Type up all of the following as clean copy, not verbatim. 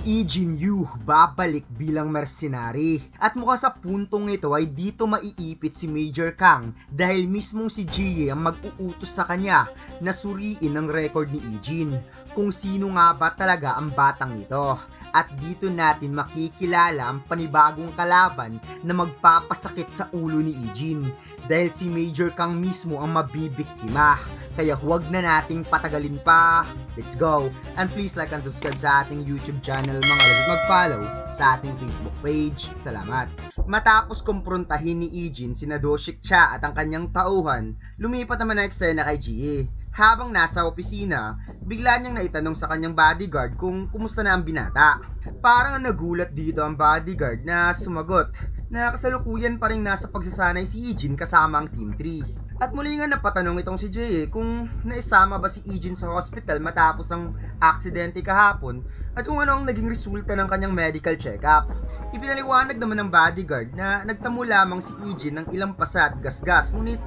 Ijin Yu babalik bilang mercenary at mukhang sa puntong ito ay dito maiipit si Major Kang dahil mismong si Jie ang mag-uutos sa kanya na suriin ang record ni Ijin kung sino nga ba talaga ang batang ito. At dito natin makikilala ang panibagong kalaban na magpapasakit sa ulo ni Ijin dahil si Major Kang mismo ang mabibiktima. Kaya huwag na nating patagalin pa. Let's go! And please like and subscribe sa ating YouTube channel mga lods at mag-follow sa ating Facebook page. Salamat! Matapos kumprontahin ni Ijin si Doshik Cha at ang kanyang tauhan, lumipat naman ang eksena kay Jie. Habang nasa opisina, bigla niyang naitanong sa kanyang bodyguard kung kumusta na ang binata. Parang nagulat dito ang bodyguard na sumagot na kasalukuyan pa rin nasa pagsasanay si Ijin kasama ang Team 3. At muli nga napatanong itong si Jie kung naisama ba si Ijin sa hospital matapos ang aksidente kahapon at kung ano ang naging resulta ng kanyang medical check-up. Ipinaliwanag naman ng bodyguard na nagtamo lamang si Ijin ng ilang pasa at gasgas ngunit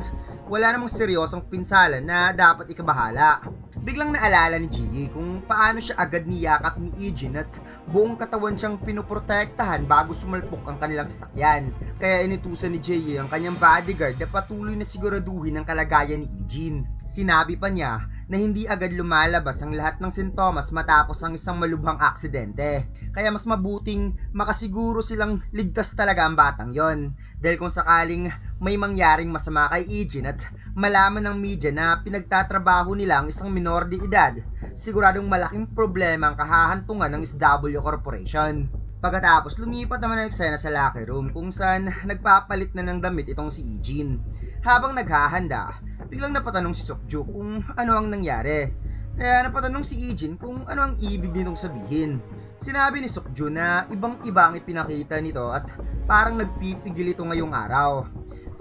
wala namang seryosong pinsalan na dapat ikabahala. Biglang naalala ni Jie kung paano siya agad niyakap ni Ijin at buong katawan siyang pinoprotektahan bago sumalpok ang kanilang sasakyan. Kaya inutusan ni Jie ang kanyang bodyguard na patuloy na siguraduhin ang kalagayan ni Ijin. Sinabi pa niya na hindi agad lumalabas ang lahat ng sintomas matapos ang isang malubhang aksidente. Kaya mas mabuting makasiguro silang ligtas talaga ang batang yon. Dahil kung sakaling may mangyaring masama kay Ijin at malaman ng media na pinagtatrabaho nila ang isang minor de edad, siguradong malaking problema ang kahahantungan ng SW Corporation. Pagkatapos lumipat naman ang eksena sa locker room kung saan nagpapalit na ng damit itong si Ijin. Habang naghahanda, biglang napatanong si Sokju kung ano ang nangyari. Kaya napatanong si Ijin kung ano ang ibig nitong sabihin. Sinabi ni Sokju na ibang-iba ang ipinakita nito at parang nagpipigil ito ngayong araw.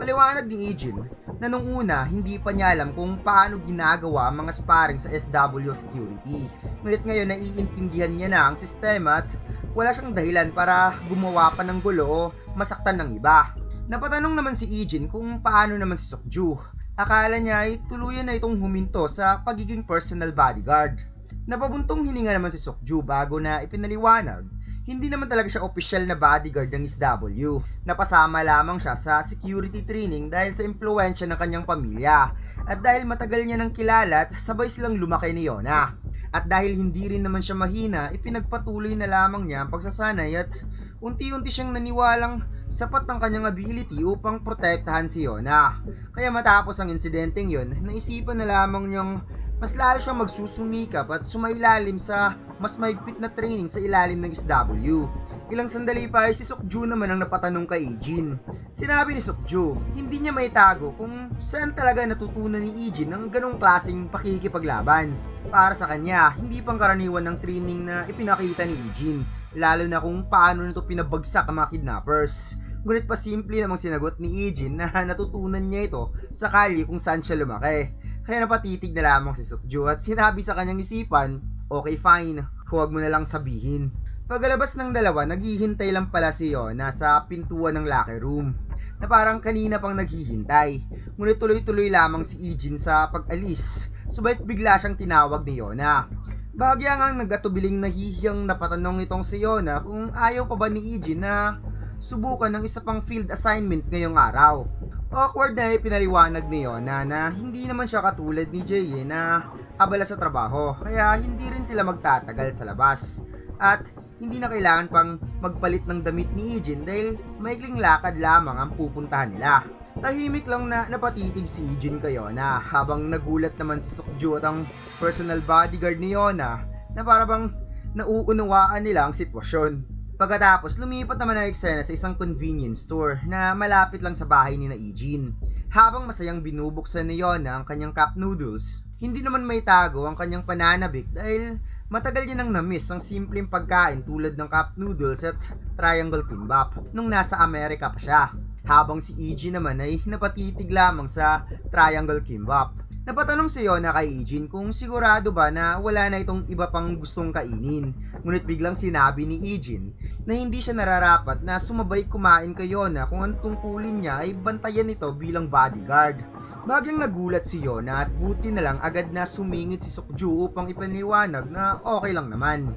Paliwanag ni Ijin na nung una hindi pa niya alam kung paano ginagawa ang mga sparring sa SW Security. Ngunit ngayon naiintindihan niya na ang sistema at wala siyang dahilan para gumawa pa ng gulo o masaktan ng iba. Napatanong naman si Ijin kung paano naman si Sokju. Akala niya ay tuluyan na itong huminto sa pagiging personal bodyguard. Napabuntong hininga naman si Sokju bago na ipinaliwanag. Hindi naman talaga siya opisyal na bodyguard ng SW. Napasama lamang siya sa security training dahil sa impluwensya ng kanyang pamilya. At dahil matagal niya nang kilala at sabay silang lumaki ni Yona. At dahil hindi rin naman siya mahina, ipinagpatuloy na lamang niya ang pagsasanay at unti-unti siyang naniwalang sapat ang kanyang ability upang protektahan si Yona. Kaya matapos ang insidenteng yon, naisipan na lamang niyang mas lalo siyang magsusumikap at sumailalim sa mas mahigpit na training sa ilalim ng SW. Ilang sandali pa ay si Sokju naman ang napatanong kay Ijin. Sinabi ni Sokju, hindi niya maitago kung saan talaga natutunan ni Ijin ang ganong klaseng pakikipaglaban. Para sa kanya, hindi pangkaraniwan ng training na ipinakita ni Ijin, lalo na kung paano nito pinabagsak ang mga kidnappers. Ngunit pa simple namang sinagot ni Ijin na natutunan niya ito sa kalye kung saan siya lumaki. Kaya napatitig na lamang si Sokju at sinabi sa kanyang isipan, okay fine, huwag mo na lang sabihin. Pagkalabas ng dalawa, naghihintay lang pala si Yona sa pintuan ng locker room na parang kanina pang naghihintay. Ngunit tuloy-tuloy lamang si Ijin sa pag-alis, subalit bigla siyang tinawag ni Yona. Bahagya ngang nagatubiling nahihiyang napatanong itong si Yona kung ayaw pa ba ni Ijin na subukan ng isa pang field assignment ngayong araw. Awkward na pinaliwanag ni Yona na hindi naman siya katulad ni Jie na abala sa trabaho kaya hindi rin sila magtatagal sa labas. At hindi na kailangan pang magpalit ng damit ni Ijin dahil maikling lakad lamang ang pupuntahan nila. Tahimik lang na napatitig si Ijin kay Yona habang nagulat naman si Sokju at ang personal bodyguard ni Yona na parang nauunawaan nila ang sitwasyon. Pagkatapos, lumipat naman ang eksena sa isang convenience store na malapit lang sa bahay ni Ijin. Habang masayang binubuksan ni Yona ang kanyang cup noodles, hindi naman may tago ang kanyang pananabik dahil matagal niya nang namiss ang simpleng pagkain tulad ng cup noodles at triangle kimbap nung nasa Amerika pa siya. Habang si Ijin naman ay napatitig lamang sa triangle kimbap. Napatanong si Yona kay Ijin kung sigurado ba na wala na itong iba pang gustong kainin. Ngunit biglang sinabi ni Ijin na hindi siya nararapat na sumabay kumain kay Yona kung ang tungkulin niya ay bantayan ito bilang bodyguard. Biglang nagulat si Yona at buti na lang agad na sumingit si Sukju upang ipaniwanag na okay lang naman.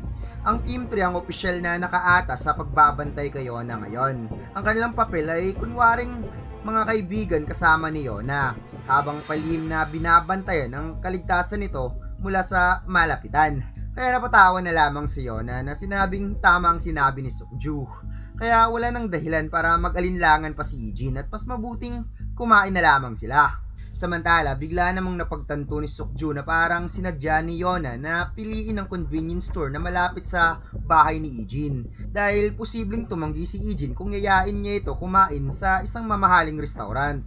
Ang Team 3 ang opisyal na nakaata sa pagbabantay kay Yona ngayon. Ang kanilang papel ay kunwaring mga kaibigan kasama ni Yona habang palihim na binabantayan ang kaligtasan nito mula sa malapitan. Kaya napatawa na lamang si Yona na sinabing tama ang sinabi ni Sukju. Kaya wala nang dahilan para mag-alinlangan pa si Ijin at mas mabuting kumain na lamang sila. Samantala, bigla namang napagtanto ni Sukju na parang sinadya ni Yona na piliin ang convenience store na malapit sa bahay ni Ijin. Dahil posibleng tumanggi si Ijin kung yayain niya ito kumain sa isang mamahaling restaurant.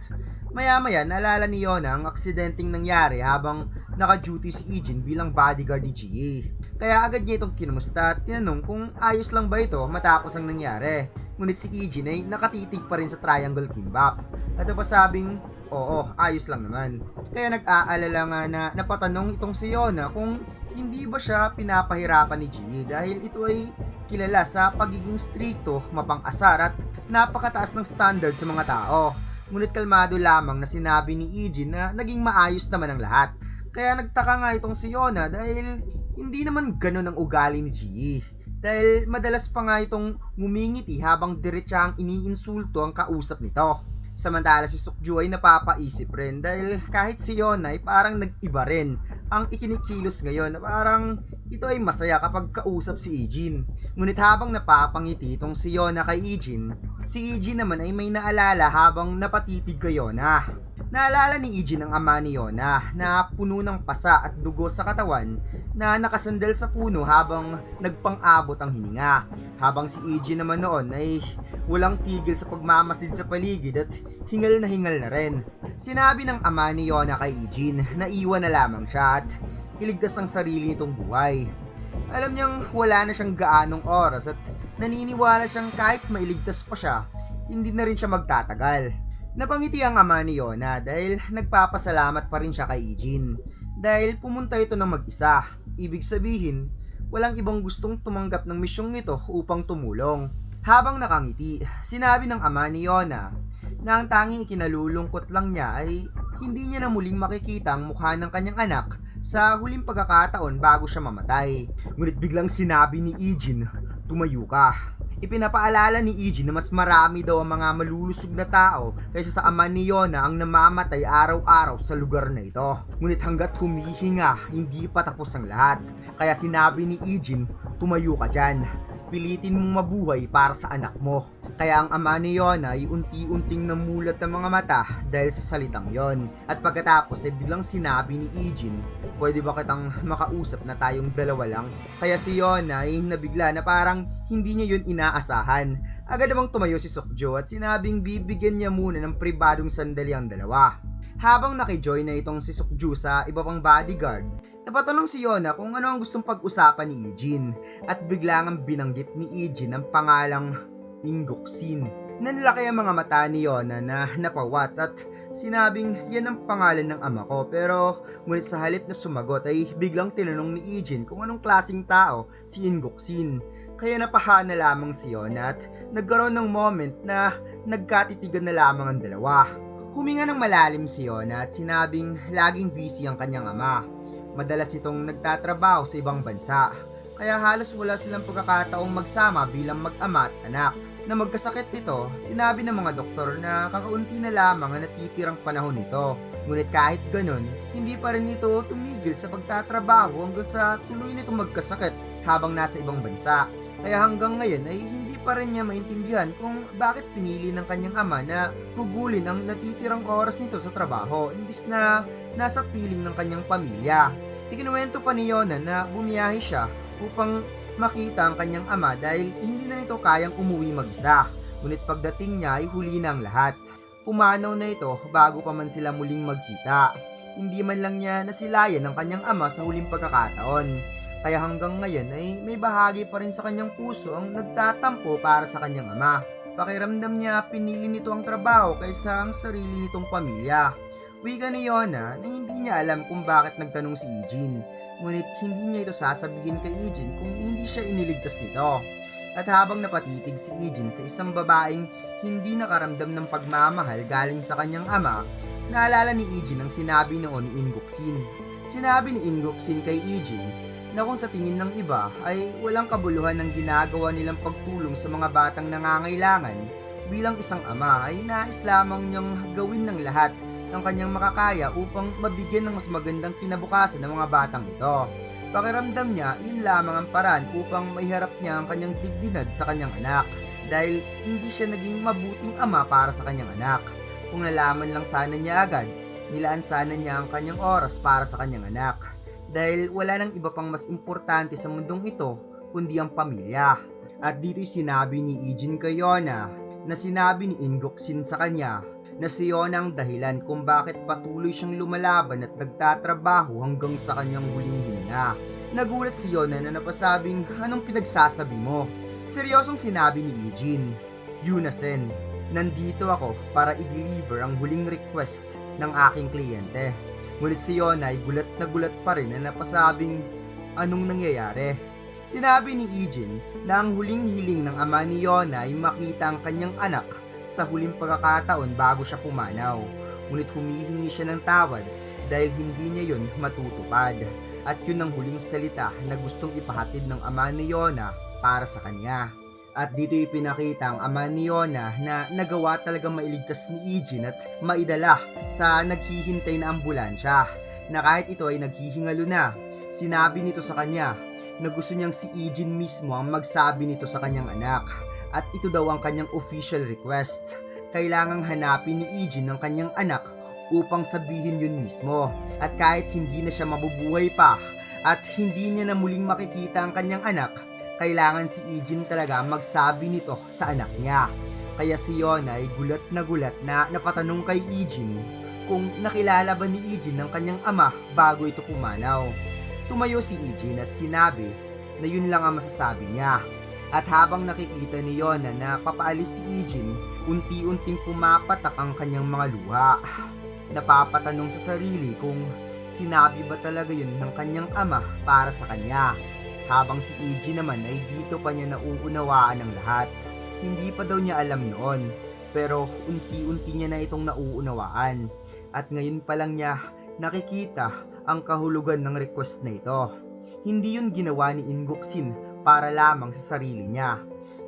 Maya-maya naalala ni Yona ang aksidenteng nangyari habang naka-duty si Ijin bilang bodyguard ni Jie. Kaya agad niya itong kinumusta at tinanong kung ayos lang ba ito matapos ang nangyari. Ngunit si Ijin ay nakatitig pa rin sa triangle kimbap. At napasabing, oo, ayos lang naman. Kaya nag-aalala nga na napatanong itong si Yona kung hindi ba siya pinapahirapan ni Jie dahil ito ay kilala sa pagiging stricto, mapang-asar at napakataas ng standard sa mga tao. Ngunit kalmado lamang na sinabi ni Ijin na naging maayos naman ang lahat. Kaya nagtaka nga itong si Yona dahil hindi naman ganun ang ugali ni Jie. Dahil madalas pa nga itong ngumingiti habang diretsahang iniinsulto ang kausap nito. Samantala si Sukju ay napapaisip rin dahil kahit si Yona ay parang nag-iba rin ang ikinikilos ngayon na parang ito ay masaya kapag kausap si Ijin. Ngunit habang napapangiti itong si Yona kay Ijin, si Ijin naman ay may naalala habang napatitig kay Yona. Naalala ni Ijin ang ama ni Yona na puno ng pasa at dugo sa katawan na nakasandal sa puno habang nagpang-abot ang hininga. Habang si Ijin naman noon ay walang tigil sa pagmamasid sa paligid at hingal na rin. Sinabi ng ama ni Yona kay Ijin na iwan na lamang siya at iligtas ang sarili nitong buhay. Alam niyang wala na siyang gaanong oras at naniniwala siyang kahit mailigtas pa siya, hindi na rin siya magtatagal. Napangiti ang ama ni Yona dahil nagpapasalamat pa rin siya kay Ijin dahil pumunta ito ng mag-isa. Ibig sabihin, walang ibang gustong tumanggap ng misyong ito upang tumulong. Habang nakangiti, sinabi ng ama ni Yona na ang tanging ikinalulungkot lang niya ay hindi niya na muling makikita ang mukha ng kanyang anak sa huling pagkakataon bago siya mamatay. Ngunit biglang sinabi ni Ijin, tumayo ka. Ipinapaalala ni Ijin na mas marami daw ang mga malulusog na tao kaysa sa ama ni Yona ang namamatay araw-araw sa lugar na ito. Ngunit hanggat humihinga, hindi pa tapos ang lahat. Kaya sinabi ni Ijin, tumayo ka dyan. Pilitin mong mabuhay para sa anak mo. Kaya ang ama ni Yona ay unti-unting namulat ng mga mata dahil sa salitang yon. At pagkatapos ay biglang sinabi ni Ijin, pwede ba kitang makausap na tayong dalawa lang? Kaya si Yona ay nabigla na parang hindi niya yun inaasahan. Agad namang tumayo si Sukju at sinabing bibigyan niya muna ng pribadong sandali ang dalawa. Habang nakijoin na itong si Sukju sa iba pang bodyguard, napatanong si Yona kung ano ang gustong pag-usapan ni Ijin at biglang ang binanggit ni Ijin ang pangalang Ingoksin. Nanlaki ang mga mata ni Yona na napawat at sinabing yan ang pangalan ng ama ko, pero ngunit sa halip na sumagot ay biglang tinanong ni Ijin kung anong klaseng tao si Ingoksin. Kaya napahana lamang si Yona at nagkaroon ng moment na nagkatitigan na lamang ang dalawa. Huminga ng malalim si Yona at sinabing laging busy ang kanyang ama. Madalas itong nagtatrabaho sa ibang bansa, kaya halos wala silang pagkakataong magsama bilang mag-ama at anak. Na magkasakit ito, sinabi ng mga doktor na kakaunti na lamang ang natitirang panahon nito. Ngunit kahit ganun, hindi pa rin ito tumigil sa pagtatrabaho hanggang sa tuloy nitong magkasakit habang nasa ibang bansa. Kaya hanggang ngayon ay hindi pa rin niya maintindihan kung bakit pinili ng kanyang ama na gugulin ang natitirang oras nito sa trabaho imbis na nasa piling ng kanyang pamilya. Ikinuwento pa ni Yona na bumiyahe siya upang makita ang kanyang ama dahil hindi na nito kayang umuwi mag-isa. Ngunit pagdating niya ay huli na ang lahat. Pumanaw na ito bago pa man sila muling magkita. Hindi man lang niya nasilayan ang kanyang ama sa huling pagkakataon. Kaya hanggang ngayon ay may bahagi pa rin sa kanyang puso ang nagtatampo para sa kanyang ama. Pakiramdam niya pinili nito ang trabaho kaysa ang sarili nitong pamilya. Wika ni Yona na hindi niya alam kung bakit nagtanong si Ijin. Ngunit hindi niya ito sasabihin kay Ijin kung hindi siya iniligtas nito. At habang napatitig si Ijin sa isang babaeng hindi nakaramdam ng pagmamahal galing sa kanyang ama, naalala ni Ijin ang sinabi noon ni Ingoksin. Sinabi ni Ingoksin kay Ijin na kung sa tingin ng iba ay walang kabuluhan ng ginagawa nilang pagtulong sa mga batang nangangailangan, bilang isang ama ay nais lamang niyang gawin ng lahat ng kanyang makakaya upang mabigyan ng mas magandang kinabukasan ng mga batang ito. Pakiramdam niya, yun lamang ang paraan upang maiharap niya ang kanyang dignidad sa kanyang anak dahil hindi siya naging mabuting ama para sa kanyang anak. Kung nalaman lang sana niya agad, nilaan sana niya ang kanyang oras para sa kanyang anak dahil wala nang iba pang mas importante sa mundong ito kundi ang pamilya. At dito'y sinabi ni Ijin kay Yona na sinabi ni Ingoksin sa kanya na si Yona ang dahilan kung bakit patuloy siyang lumalaban at nagtatrabaho hanggang sa kanyang huling hininga. Nagulat si Yona na napasabing, anong pinagsasabi mo? Seryosong sinabi ni Ijin, Yunasen, nandito ako para i-deliver ang huling request ng aking kliyente. Ngunit si Yona ay gulat na gulat pa rin na napasabing, anong nangyayari? Sinabi ni Ijin na ang huling hiling ng ama ni Yona ay makita ang kanyang anak sa huling pagkakataon bago siya pumanaw. Ngunit humihingi siya ng tawad dahil hindi niya yun matutupad. At yun ang huling salita na gustong ipahatid ng ama ni Yona para sa kanya. At dito ipinakita ang ama ni Yona na nagawa talagang mailigtas ni Ijin at maidala sa naghihintay na ambulansya na kahit ito ay naghihingalo na. Sinabi nito sa kanya na gusto niyang si Ijin mismo ang magsabi nito sa kanyang anak. At ito daw ang kanyang official request. Kailangang hanapin ni Ijin ang kanyang anak upang sabihin yun mismo. At kahit hindi na siya mabubuhay pa at hindi niya na muling makikita ang kanyang anak, kailangan si Ijin talaga magsabi nito sa anak niya. Kaya si Yona ay gulat na napatanong kay Ijin kung nakilala ba ni Ijin ang kanyang ama bago ito pumanaw. Tumayo si Ijin at sinabi na yun lang ang masasabi niya. At habang nakikita ni Yona na papaalis si Ijin, unti-unting pumapatak ang kanyang mga luha. Napapatanong sa sarili kung sinabi ba talaga yun ng kanyang ama para sa kanya. Habang si Ijin naman ay dito pa niya nauunawaan ang lahat. Hindi pa daw niya alam noon, pero unti-unti niya na itong nauunawaan. At ngayon pa lang niya nakikita ang kahulugan ng request na ito. Hindi yun ginawa ni Ingoksin para lamang sa sarili niya.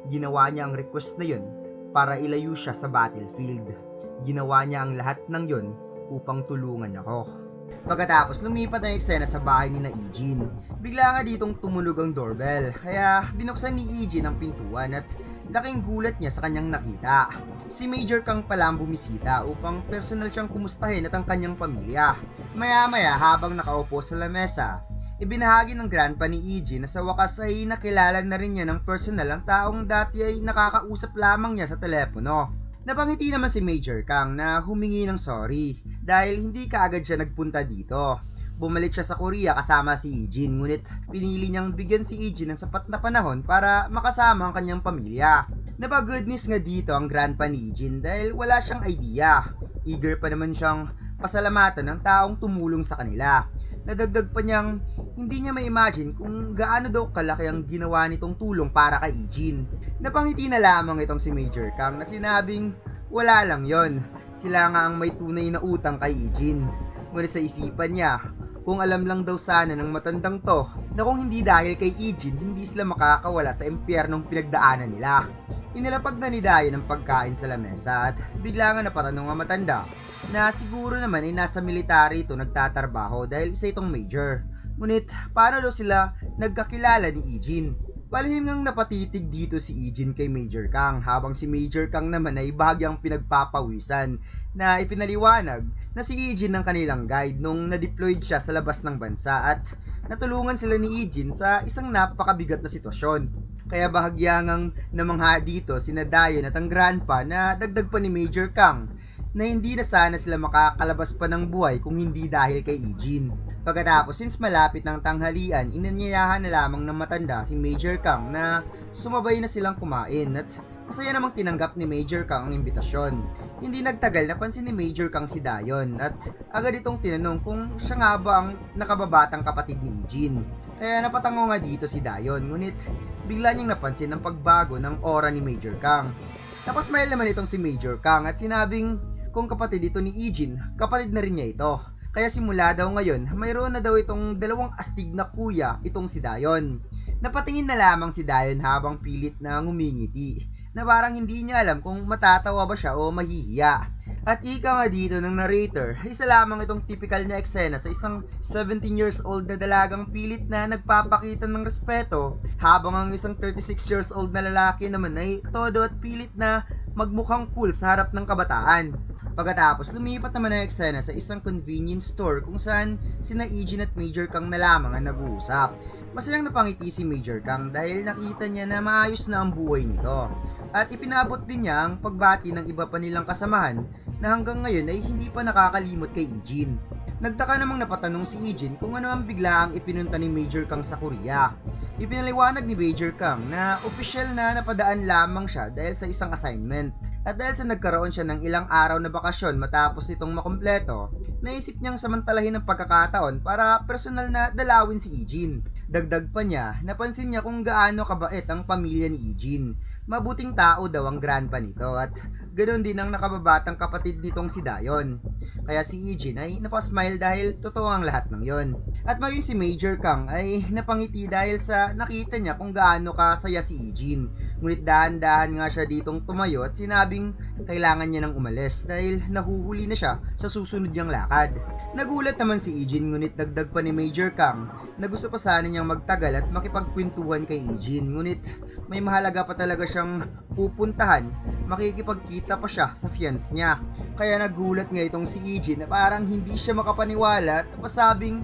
Ginawa niya ang request na yun para ilayo siya sa battlefield. Ginawa niya ang lahat ng yun upang tulungan ako. Pagkatapos lumipat ang eksena sa bahay ni na Ijin. Bigla nga ditong tumunog ang doorbell, kaya binuksan ni Ijin ang pintuan at laking gulat niya sa kanyang nakita. Si Major Kang pala ang bumisita upang personal siyang kumustahin at ang kanyang pamilya. Maya-maya habang nakaupo sa lamesa, ibinahagi ng grandpa ni Ijin na sa wakas ay nakilala na rin niya ng personal ang taong dati ay nakakausap lamang niya sa telepono. Napangiti naman si Major Kang na humingi ng sorry dahil hindi kaagad siya nagpunta dito. Bumalik siya sa Korea kasama si Ijin, ngunit pinili niyang bigyan si Ijin ng sapat na panahon para makasama ang kanyang pamilya. Napag-goodness nga dito ang grandpa ni Ijin dahil wala siyang idea. Eager pa naman siyang pasalamatan ng taong tumulong sa kanila. Nadagdag pa niyang hindi niya ma-imagine kung gaano daw kalaki ang ginawa nitong tulong para kay Ijin. Napangiti na lamang itong si Major Kang na sinabing wala lang yon, sila nga ang may tunay na utang kay Ijin. Ngunit sa isipan niya, kung alam lang daw sana ng matandang to na kung hindi dahil kay Ijin hindi sila makakawala sa impyernong pinagdaanan nila. Inilapag na ni Dayan ang pagkain sa lamesa at bigla nga napatanong ang matanda na siguro naman ay nasa military ito nagtatrabaho dahil isa itong major. Ngunit paano daw sila nagkakilala ni Ijin? Palihim ngang napatitig dito si Ijin kay Major Kang habang si Major Kang naman ay bahagyang pinagpapawisan na ipinaliwanag na si Ijin ang kanilang guide nung na-deployed siya sa labas ng bansa at natulungan sila ni Ijin sa isang napakabigat na sitwasyon. Kaya bahagyangang namangha dito sina Dayon at ang grandpa na dagdag pa ni Major Kang na hindi na sana sila makakalabas pa ng buhay kung hindi dahil kay Ijin. Pagkatapos, since malapit ng tanghalian, inanyayahan na lamang ng matanda si Major Kang na sumabay na silang kumain at masaya namang tinanggap ni Major Kang ang imbitasyon. Hindi nagtagal napansin ni Major Kang si Dayon at agad itong tinanong kung siya nga ba ang nakababatang kapatid ni Ijin. Kaya napatango nga dito si Dayon, ngunit bigla niyang napansin ang pagbago ng aura ni Major Kang. Napasmile naman itong si Major Kang at sinabing kung kapatid ito ni Ijin, kapatid na rin niya ito. Kaya simula daw ngayon, mayroon na daw itong dalawang astig na kuya itong si Dayon. Napatingin na lamang si Dayon habang pilit na ngumingiti, na parang hindi niya alam kung matatawa ba siya o mahihiya. At ika nga dito ng narrator, isa lamang itong typical na eksena sa isang 17 years old na dalagang pilit na nagpapakita ng respeto, habang ang isang 36 years old na lalaki naman ay todo at pilit na magmukhang cool sa harap ng kabataan. Pagkatapos, lumipat naman ang eksena sa isang convenience store kung saan sina Ijin at Major Kang na lamang ang nag-uusap. Masayang napangiti si Major Kang dahil nakita niya na maayos na ang buhay nito. At ipinabot din niya ang pagbati ng iba pa nilang kasamahan na hanggang ngayon ay hindi pa nakakalimot kay Ijin. Nagtaka namang napatanong si Ijin kung ano ang biglaang ipinunta ni Major Kang sa Korea. Ipinaliwanag ni Major Kang na opisyal na napadaan lamang siya dahil sa isang assignment. At dahil sa nagkaroon siya ng ilang araw na bakasyon matapos itong makumpleto, naisip niyang samantalahin ang pagkakataon para personal na dalawin si Ijin. Dagdag pa niya, napansin niya kung gaano kabait ang pamilya ni Ijin. Mabuting tao daw ang grandpa nito at ganoon din ang nakababatang kapatid nitong si Dayon. Kaya si Ijin ay napasmile dahil totoo ang lahat ng yon. At maging si Major Kang ay napangiti dahil sa nakita niya kung gaano kasaya si Ijin. Ngunit dahan-dahan nga siya ditong tumayo at sinabing kailangan niya nang umalis dahil nahuhuli na siya sa susunod niyang lakad. Nagulat naman si Ijin ngunit dagdag pa ni Major Kang na gusto pa sana niyang magtagal at makipagkwentuhan kay Ijin. Ngunit may mahalaga pa talaga siyang pupuntahan, makikipagkita pa siya sa fiance niya. Kaya nagulat nga itong si Ijin na parang hindi siya makapaniwala at pasabing,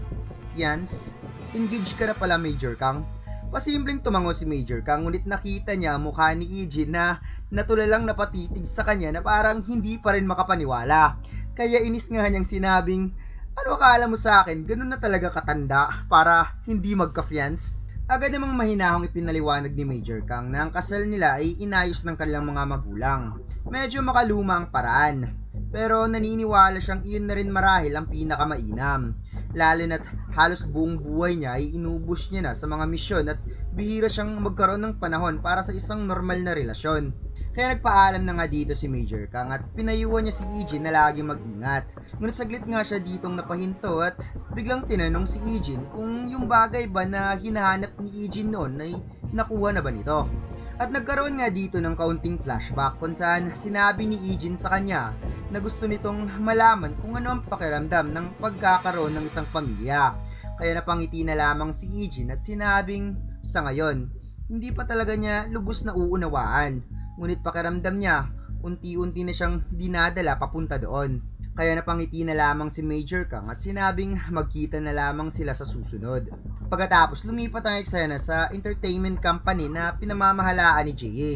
"Fiance? Engaged ka na pala, Major Kang?" Pasimpleng tumango si Major Kang ngunit nakita niya ang mukha ni Ijin na natulalang napatitig sa kanya na parang hindi pa rin makapaniwala. Kaya inis nga niyang sinabing, "Ano akala mo sa akin? Ganun na talaga katanda para hindi magka-fiance?" Agad namang mahinahong ipinaliwanag ni Major Kang na ang kasal nila ay inayos ng kanilang mga magulang. Medyo makaluma ang paraan, pero naniniwala siyang iyon na rin marahil ang pinakamainam. Lalo na't halos buong buhay niya ay inubos niya na sa mga misyon at bihira siyang magkaroon ng panahon para sa isang normal na relasyon. Kaya nagpaalam na nga dito si Major Kang at pinayuhan niya si Ijin na lagi mag-ingat. Ngunit saglit nga siya ditong napahinto at biglang tinanong si Ijin kung yung bagay ba na hinahanap ni Ijin noon ay nakuha na ba nito. At nagkaroon nga dito ng kaunting flashback kung saan sinabi ni Ijin sa kanya na gusto nitong malaman kung ano ang pakiramdam ng pagkakaroon ng isang pamilya. Kaya napangiti na lamang si Ijin at sinabing sa ngayon, hindi pa talaga niya lubos na uunawaan. Ngunit pakiramdam niya, unti-unti na siyang dinadala papunta doon. Kaya napangiti na lamang si Major Kang at sinabing magkita na lamang sila sa susunod. Pagkatapos lumipat ang eksena sa entertainment company na pinamamahalaan ni Jie.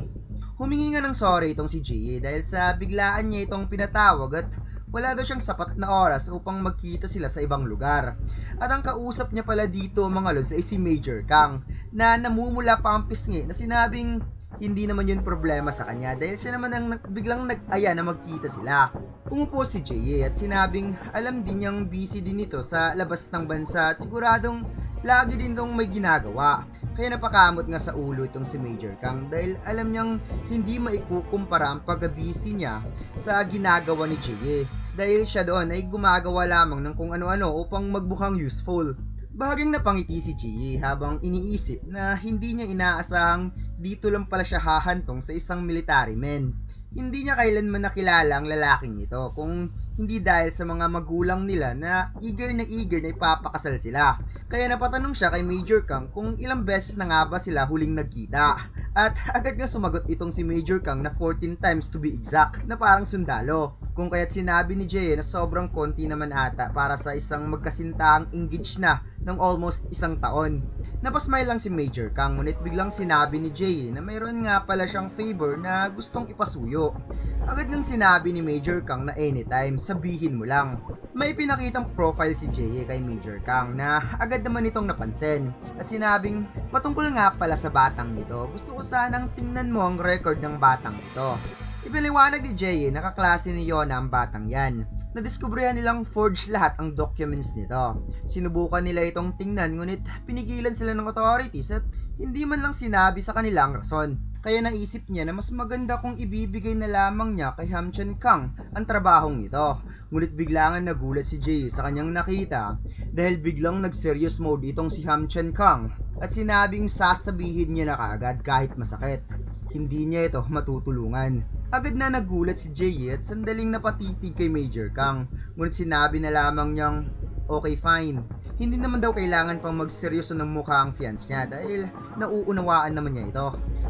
Humingi nga ng sorry itong si Jie dahil sa biglaan niya itong pinatawag at wala daw siyang sapat na oras upang magkita sila sa ibang lugar. At ang kausap niya pala dito mga lods ay si Major Kang na namumula pa ang pisngi na sinabing hindi naman yun problema sa kanya dahil siya naman ang biglang nag-aya na magkita sila. Umupo si Jie at sinabing alam din niyang busy din ito sa labas ng bansa at siguradong lagi din itong may ginagawa. Kaya napakamot nga sa ulo itong si Major Kang dahil alam niyang hindi maikukumpara ang pag-busy niya sa ginagawa ni Jie. Dahil siya doon ay gumagawa lamang ng kung ano-ano upang magbukhang useful. Bahagyang napangiti si Jie habang iniisip na hindi niya inaasahang dito lang pala siya hahantong sa isang military man. Hindi niya kailanman nakilala ang lalaking ito kung hindi dahil sa mga magulang nila na eager na ipapakasal sila. Kaya napatanong siya kay Major Kang kung ilang beses na nga ba sila huling nagkita. At agad nga sumagot itong si Major Kang na 14 times to be exact na parang sundalo. Kung kaya't sinabi ni Jay na sobrang konti naman ata para sa isang magkasintahang engaged na ng almost isang taon. Napasmile lang si Major Kang ngunit biglang sinabi ni Jay na mayroon nga pala siyang favor na gustong ipasuyo. Agad ngang sinabi ni Major Kang na anytime, sabihin mo lang. May pinakitang profile si Jay kay Major Kang na agad naman itong napansin at sinabing patungkol nga pala sa batang ito, gusto ko sanang tingnan mo ang record ng batang ito. Ipinaliwanag ni Jay na kaklase ni Yona ang batang yan. Nadiskubrihan nilang forged lahat ang documents nito. Sinubukan nila itong tingnan ngunit pinigilan sila ng authorities at hindi man lang sinabi sa kanila ang rason. Kaya naisip niya na mas maganda kung ibibigay na lamang niya kay Ham Chen Kang ang trabahong ito. Ngunit biglangan nagulat si Jay sa kanyang nakita dahil biglang nag-serious mode itong si Ham Chen Kang at sinabing sasabihin niya na kaagad kahit masakit. Hindi niya ito matutulungan. Agad na nagulat si Jay at sandaling napatitig kay Major Kang. Ngunit sinabi na lamang niyang okay fine. Hindi naman daw kailangan pang magseryoso ng mukha ang fiance niya dahil nauunawaan naman niya ito.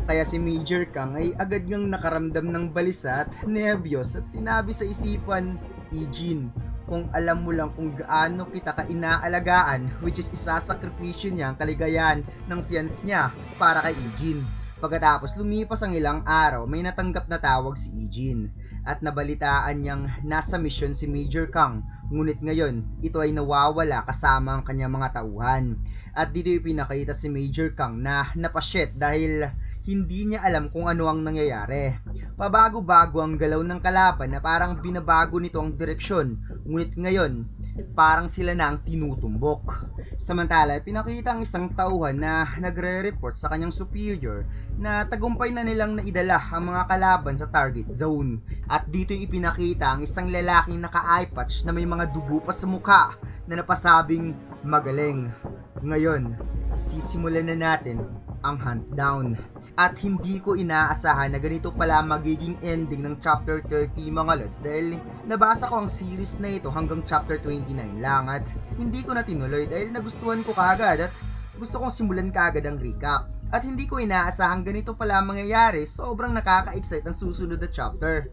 Kaya si Major Kang ay agad ngang nakaramdam ng balisa at nebyos at sinabi sa isipan, Eugene, kung alam mo lang kung gaano kita ka inaalagaan, which is isasakripisyo niya ang kaligayahan ng fiance niya para kay Eugene. Pagkatapos lumipas ang ilang araw, may natanggap na tawag si Eugene at nabalitaan niyang nasa misyon si Major Kang, ngunit ngayon ito ay nawawala kasama ang kanyang mga tauhan. At dito ipinakita si Major Kang na napasyet dahil hindi niya alam kung ano ang nangyayari. Pabago-bago ang galaw ng kalaban na parang binabago nito ang direksyon, ngunit ngayon parang sila na ang tinutumbok. Samantala, pinakita ang isang tauhan na nagre-report sa kanyang superior na tagumpay na nilang naidala ang mga kalaban sa target zone. At dito ipinakita ang isang lalaking naka-eye patch na may mga dugo pa sa mukha na napasabing magaling. Ngayon, sisimulan na natin ang hunt down. At hindi ko inaasahan na ganito pala magiging ending ng chapter 30 mga lods dahil nabasa ko ang series na ito hanggang chapter 29 lang at hindi ko na tinuloy dahil nagustuhan ko kaagad at gusto kong simulan kaagad ang recap. At hindi ko inaasahang ganito pala mangyayari, sobrang nakaka-excite ang susunod na chapter.